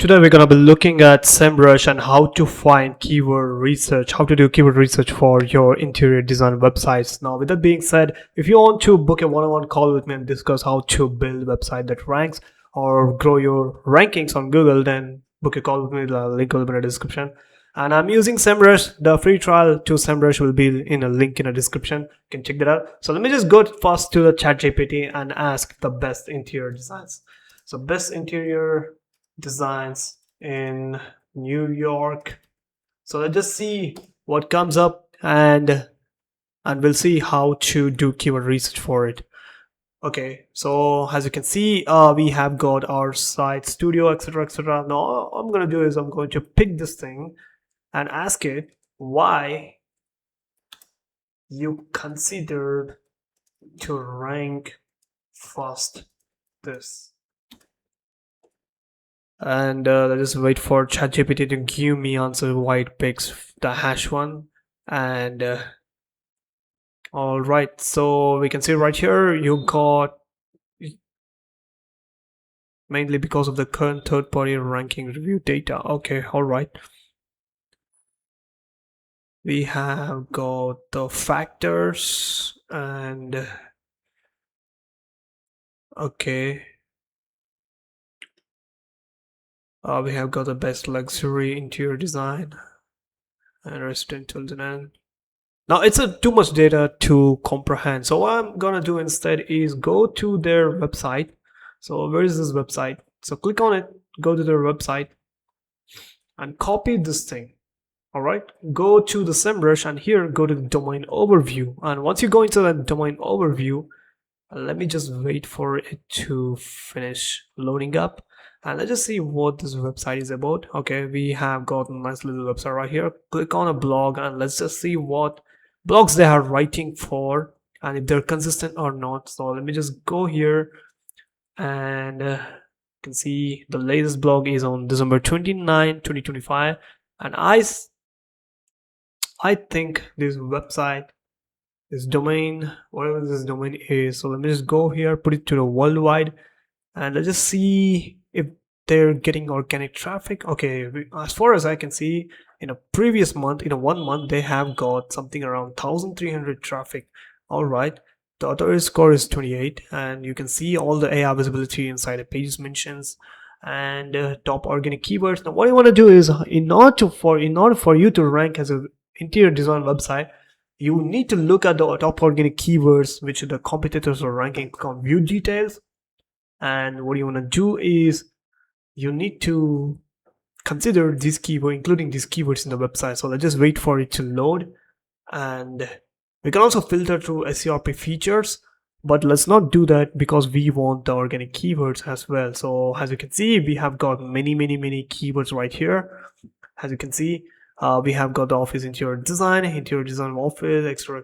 Today we're going to be looking at Semrush and how to find keyword research, how to do keyword research for your interior design websites. Now with that being said, if you want to book a one-on-one call with me and discuss how to build a website that ranks or grow your rankings on Google, then book a call with me. The link will be in the description. And I'm using Semrush. The free trial to Semrush will be in a link in the description. You can check that out. So let me just go first to the ChatGPT and ask the best interior designs. So best interior designs in New York. So let's just see what comes up and we'll see how to do keyword research for it. Okay, so as you can see, we have got our site, studio, etc, etc. Now all I'm gonna do is I'm going to pick this thing and ask it why you considered to rank first this. And let's just wait for ChatGPT to give me answer why it picks the hash one. And all right, so we can see right here you got mainly because of the current third-party ranking review data. Okay, all right. We have got the factors and okay. We have got the best luxury interior design and residential design. Now it's too much data to comprehend. So what I'm gonna do instead is go to their website. So where is this website? So click on it, go to their website and copy this thing. All right, go to the Semrush and here go to the domain overview. And once you go into the domain overview, let me just wait for it to finish loading up. And let's just see what this website is about. Okay, we have got a nice little website right here. Click on a blog and let's just see what blogs they are writing for and if they're consistent or not. So let me just go here and you can see the latest blog is on December 29, 2025. And I think this website, this domain, whatever this domain is, so let me just go here, put it to the worldwide, and let's just see if they're getting organic traffic. Okay, as far as I can see, in a previous month, in a 1 month, they have got something around 1300 traffic. All right, the authority score is 28, and you can see all the AI visibility inside the pages mentions and top organic keywords. Now what you want to do is in order for you to rank as an interior design website, you need to look at the top organic keywords which the competitors are ranking. Click on view details, and what you want to do is you need to consider this keyword, including these keywords in the website. So let's just wait for it to load. And we can also filter through SERP features, but let's not do that because we want the organic keywords as well. So as you can see, we have got many keywords right here. As you can see, we have got the office interior design of office, etc.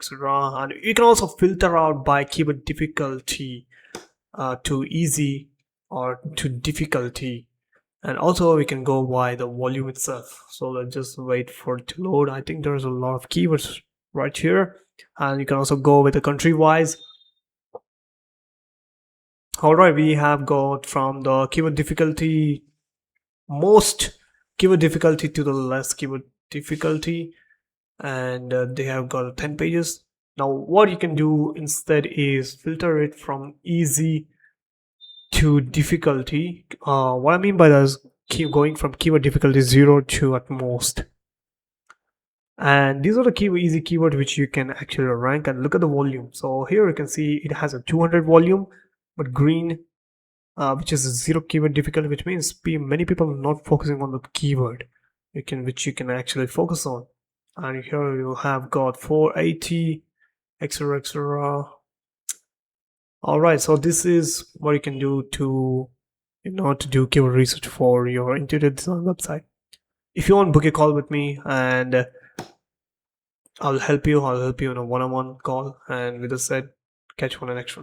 And you can also filter out by keyword difficulty, to easy or to difficulty, and also we can go by the volume itself. So let's just wait for it to load. I think there's a lot of keywords right here, and you can also go with the country wise. All right, we have got from the keyword difficulty, most keyword difficulty to the less keyword difficulty, and they have got 10 pages. Now what you can do instead is filter it from easy to difficulty. What I mean by that is keep going from keyword difficulty 0 to at most. And these are the easy keywords which you can actually rank. And look at the volume. So here you can see it has a 200 volume, but green, which is a 0 keyword difficulty, which means many people are not focusing on the keyword which you can actually focus on. And here you have got 480, etc. All right, so this is what you can do to do keyword research for your interior design website. If you want to book a call with me, and I'll help you in a one-on-one call. And with that said, catch you on the next one.